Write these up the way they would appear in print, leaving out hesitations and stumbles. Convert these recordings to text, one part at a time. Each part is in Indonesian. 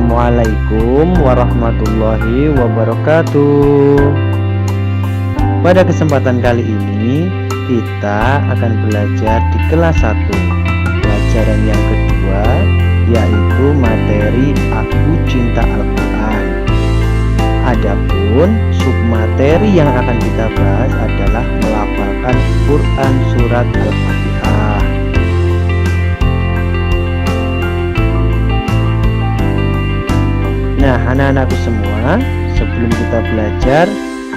Assalamualaikum warahmatullahi wabarakatuh. Pada kesempatan kali ini kita akan belajar di kelas 1, pelajaran yang kedua, yaitu materi Aku Cinta Al-Quran. Adapun submateri yang akan kita bahas adalah melafalkan Quran surat Al-Fatihah. Nah, anak-anakku semua, sebelum kita belajar,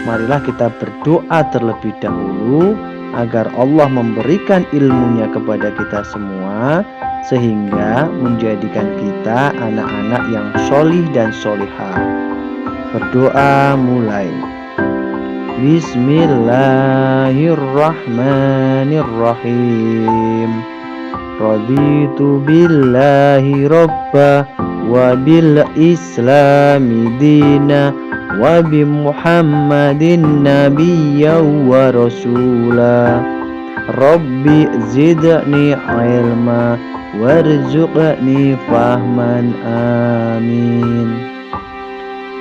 marilah kita berdoa terlebih dahulu agar Allah memberikan ilmunya kepada kita semua, sehingga menjadikan kita anak-anak yang sholih dan sholihah. Berdoa mulai. Bismillahirrahmanirrahim. Raditu billahi robba wa bil islami dina wa bi muhammadin nabiyya wa rasula. Rabbi zidni ilma warzuqni fahman, amin.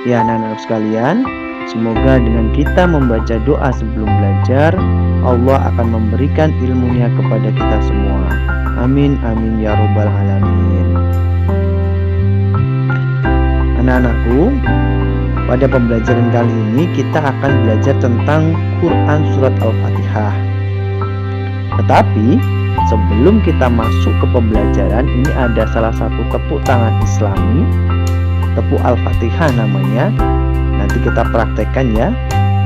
Ya anak-anak sekalian, semoga dengan kita membaca doa sebelum belajar, Allah akan memberikan ilmunya kepada kita semua. Amin, amin ya robbal alamin. Anak-anakku, pada pembelajaran kali ini kita akan belajar tentang Quran surat Al-Fatihah. Tetapi sebelum kita masuk ke pembelajaran, ini ada salah satu tepuk tangan Islami, tepuk Al-Fatihah namanya. Nanti kita praktekkan ya.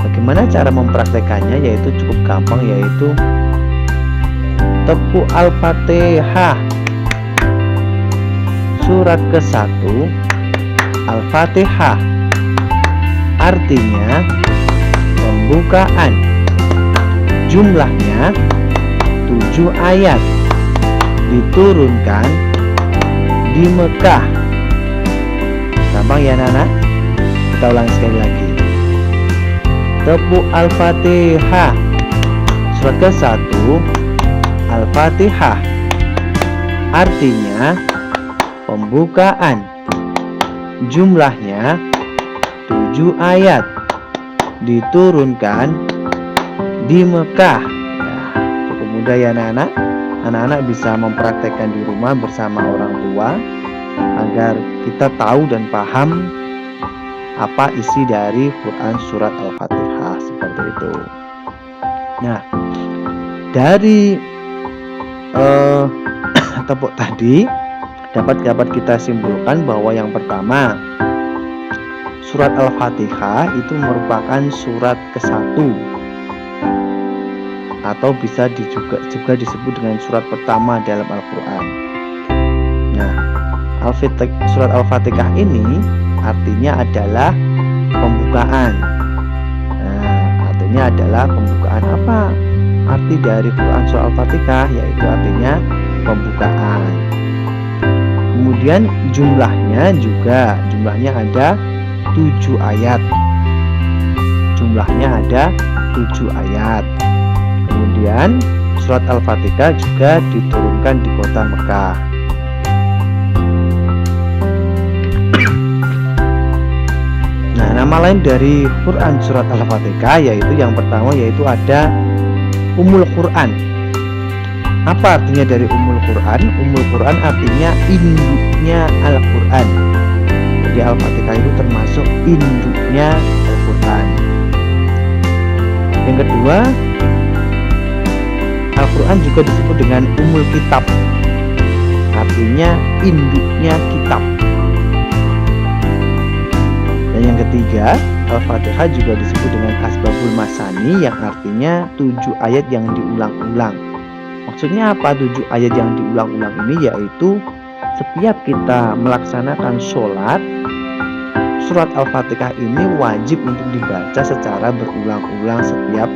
Bagaimana cara mempraktekannya? Yaitu cukup gampang, yaitu tepuk Al-Fatihah. Surat ke-1 Al-Fatihah, artinya pembukaan. Jumlahnya 7 ayat, diturunkan di Mekah. Gampang ya anak-anak? Kita ulang sekali lagi. Tepuk Al-Fatihah. Surat ke-1 Al-Fatihah, artinya pembukaan. Jumlahnya 7 ayat, diturunkan di Mekah. Ya, cukup mudah ya anak-anak. Anak-anak bisa mempraktekkan di rumah bersama orang tua agar kita tahu dan paham apa isi dari Quran surat Al-Fatihah, seperti itu. Nah, dari tepuk tadi dapat kita simpulkan bahwa yang pertama, surat Al-Fatihah itu merupakan surat ke-1 atau bisa juga disebut dengan surat pertama dalam Al-Quran. Nah, surat Al-Fatihah ini artinya adalah pembukaan. Nah, artinya adalah pembukaan apa? Arti dari Quran surat Al-Fatihah yaitu artinya pembukaan. Kemudian jumlahnya ada 7 ayat. Jumlahnya ada 7 ayat. Kemudian surat Al-Fatihah juga diturunkan di kota Mekah. Nah, nama lain dari Quran surat Al-Fatihah yaitu yang pertama yaitu ada Ummul Quran. Apa artinya dari Ummul Quran? Ummul Quran artinya induknya Al-Quran. Jadi Al-Fatihah itu termasuk induknya Al-Quran. Yang kedua, Al-Quran juga disebut dengan Ummul Kitab, artinya induknya kitab. Dan yang ketiga, Al-Fatihah juga disebut dengan Asbabul Masani, yang artinya 7 ayat yang diulang-ulang. Maksudnya apa 7 ayat yang diulang-ulang ini? Yaitu setiap kita melaksanakan sholat, surat Al-Fatihah ini wajib untuk dibaca secara berulang-ulang setiap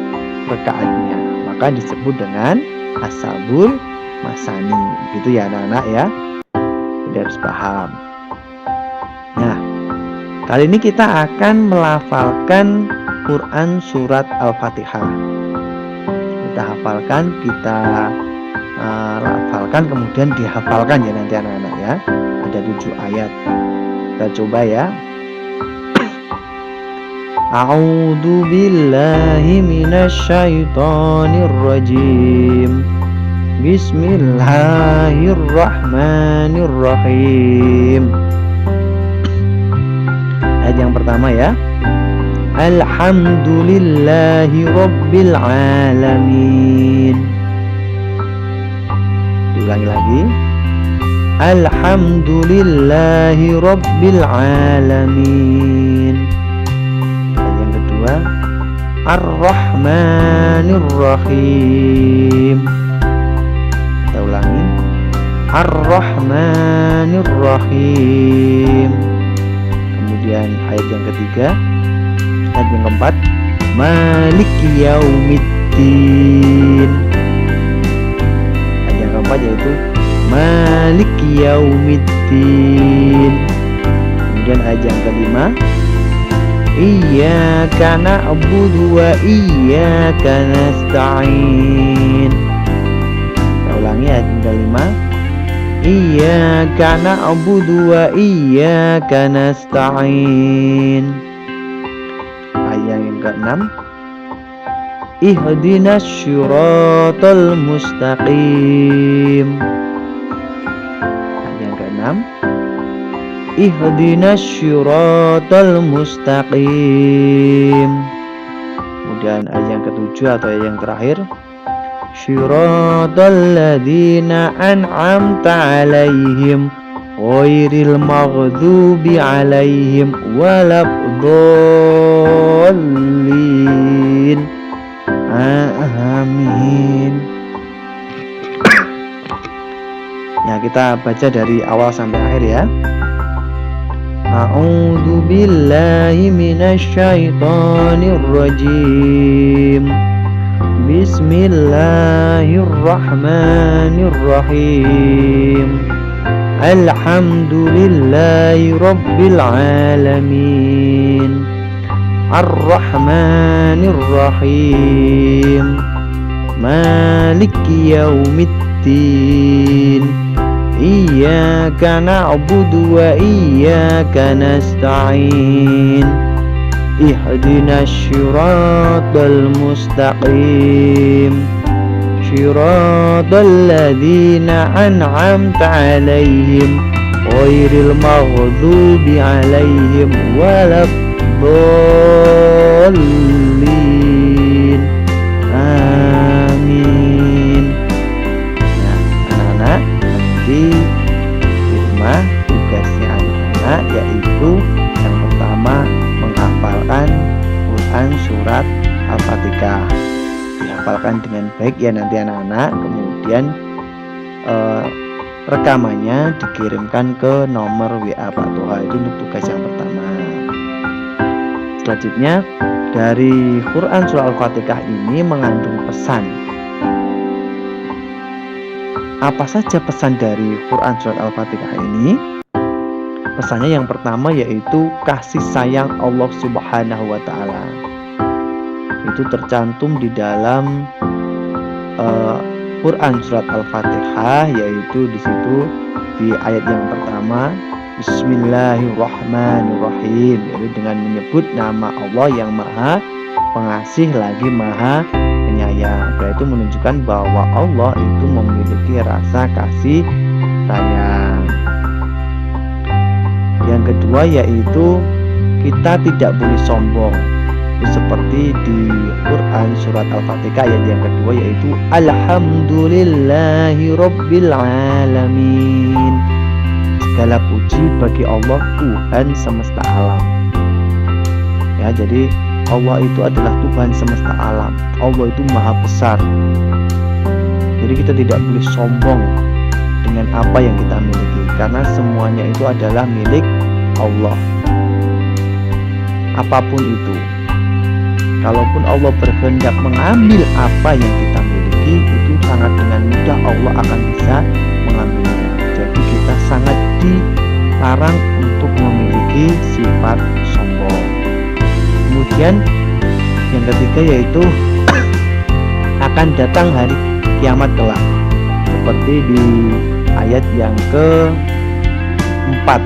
rakaatnya. Maka disebut dengan Asbabul Masani. Begitu ya anak-anak ya. Jadi harus paham. Nah, kali ini kita akan melafalkan Quran surat Al-Fatihah. Kita hafalkan, kita lafalkan, kemudian dihafalkan ya nanti anak-anak ya. Ada 7 ayat. Kita coba ya. A'udzu billahi minasyaitonir rajim. Bismillahirrahmanirrahim. Ayat yang pertama ya. Alhamdulillahi rabbil alamin. Diulangi lagi. Alhamdulillahi rabbil alamin. Ayat yang kedua. Ar-Rahmanir Rahim. Kita ulangi. Ar-Rahmanir Rahim. Kemudian ayat yang ketiga. Ayat yang keempat, Maliki Yaumiddin. Ayat yang keempat yaitu Maliki Yaumiddin. Kemudian ayat yang kelima, Iyyaka na'budu wa iyyaka nasta'in. Kita ulangi ayat yang kelima, Iyyaka na'budu wa iyyaka nasta'in. Ayat yang ke-6, Ihdinas syiratal mustaqim. Ayat yang ke-6, Ihdinas syiratal mustaqim. Kemudian ayat yang ke-7 atau ayat yang terakhir, Syiratal ladzina an'amta 'alaihim ghairil maghdubi 'alaihim waladdallin. Amin. Ya, kita baca dari awal sampai akhir ya. A'udzu billahi minasyaitonir rajim. Bismillahirrahmanirrahim. Alhamdulillahi rabbil alamin. Ar-Rahmanir Rahim. Maliki Yaumiddin. Iyyaka na'budu wa iyyaka nasta'in. Ihdinas syiratal mustaqim. Syiratal ladzina an'amta 'alaihim ghairil maghdubi 'alaihim waladdallin. Amin. Nah, anak-anak, nanti di rumah tugasnya anak-anak yaitu yang pertama menghafalkan Quran surat Al-Fatihah. Dihafalkan dengan baik ya nanti anak-anak. Kemudian rekamannya dikirimkan ke nomor WA Pak Toha. Itu untuk tugas yang pertama. Selanjutnya, dari Quran surah Al-Fatihah ini mengandung pesan. Apa saja pesan dari Quran surat Al-Fatihah ini? Pesannya yang pertama yaitu kasih sayang Allah Subhanahu wa Ta'ala. Itu tercantum di dalam Quran surat Al-Fatihah, yaitu di situ di ayat yang pertama, Bismillahirrahmanirrahim, yaitu dengan menyebut nama Allah yang Maha Pengasih lagi Maha Penyayang. Itu menunjukkan bahwa Allah itu memiliki rasa kasih sayang. Yang kedua yaitu kita tidak boleh sombong. Seperti di Quran surat Al-Fatihah ayat yang kedua yaitu Alhamdulillahi rabbil alamin. Segala puji bagi Allah Tuhan semesta alam. Ya, jadi Allah itu adalah Tuhan semesta alam. Allah itu maha besar. Jadi kita tidak boleh sombong dengan apa yang kita miliki, karena semuanya itu adalah milik Allah. Apapun itu, kalaupun Allah berkehendak mengambil apa yang kita miliki, itu sangat dengan mudah Allah akan bisa mengambilnya. Jadi kita sangat dilarang untuk memiliki sifat sombong. Kemudian yang ketiga yaitu akan datang hari kiamat kelak, seperti di ayat yang keempat.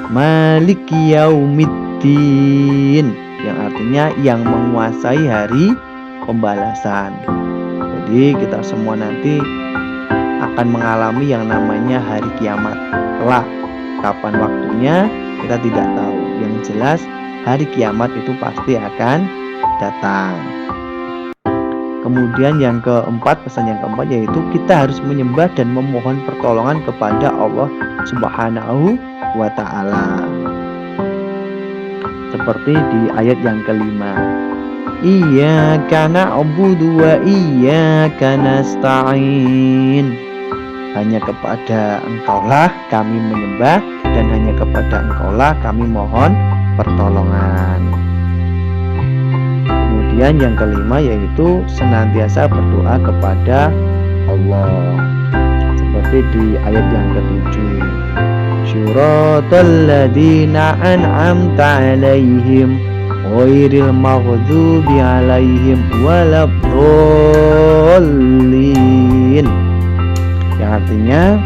Maliki yaumiddin, yang artinya yang menguasai hari pembalasan. Jadi kita semua nanti akan mengalami yang namanya hari kiamat kelak. Kapan waktunya kita tidak tahu. Yang jelas hari kiamat itu pasti akan datang. Kemudian yang keempat, pesan yang keempat yaitu kita harus menyembah dan memohon pertolongan kepada Allah Subhanahu wa ta'ala. Seperti di ayat yang kelima, Iyyaka na'budu wa iyyaka nasta'in. Hanya kepada Engkaulah kami menyembah dan hanya kepada Engkaulah kami mohon pertolongan. Kemudian yang kelima yaitu senantiasa berdoa kepada Allah. Seperti di ayat yang ketujuh, Syuratal ladzina an'amta 'alaihim ghairil maghdubi 'alaihim waladdallin. Yang artinya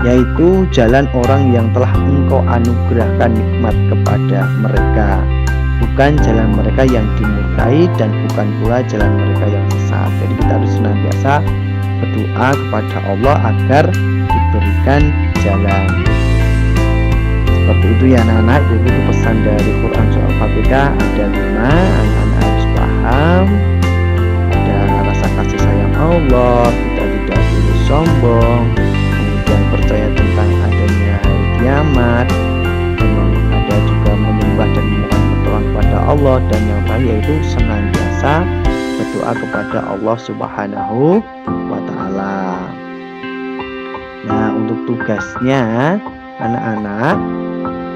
yaitu jalan orang yang telah Engkau anugerahkan nikmat kepada mereka, bukan jalan mereka yang dimurkai dan bukan pula jalan mereka yang sesat. Jadi kita harus senantiasa berdoa kepada Allah agar diberikan jalan. Seperti itu ya anak-anak. Jadi itu pesan dari Quran surah Al-Fatihah ada 5. Anak-anak harus paham. Ada rasa kasih sayang Allah, kita tidak boleh sombong, kemudian percaya tentang adanya hari kiamat, ada juga menyembah dan memohon pertolongan kepada Allah, dan yang terakhir yaitu senantiasa berdoa kepada Allah Subhanahu wa ta'ala. Nah, untuk tugasnya anak-anak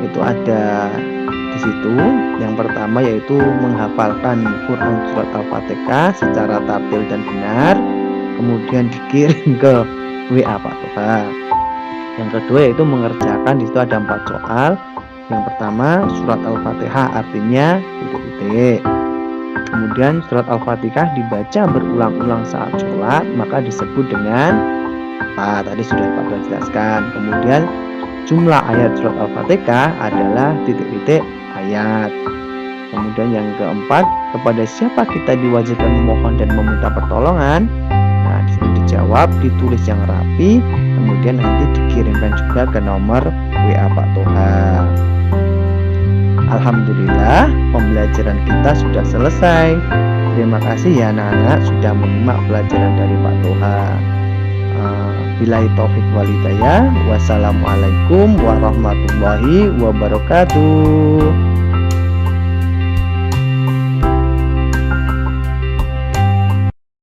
itu ada di situ. Yang pertama yaitu menghafalkan Quran surat Al-Fatihah secara tartil dan benar, kemudian dikirim ke WA Pak Toha. Yang kedua yaitu mengerjakan, di situ ada 4 soal. Yang pertama surat Al-Fatihah artinya titik-titik. Kemudian surat Al-Fatihah dibaca berulang-ulang saat sholat, maka disebut dengan apa? Tadi sudah Pak Toha jelaskan. Kemudian jumlah ayat surat Al-Fatihah adalah titik-titik ayat. Kemudian yang keempat, kepada siapa kita diwajibkan memohon dan meminta pertolongan? Nah, di sini dijawab, ditulis yang rapi, kemudian nanti dikirimkan juga ke nomor WA Pak Toha. Alhamdulillah, pembelajaran kita sudah selesai. Terima kasih ya anak-anak sudah menyimak pelajaran dari Pak Toha. Billahi taufik wal hidayah. Wassalamualaikum warahmatullahi wabarakatuh.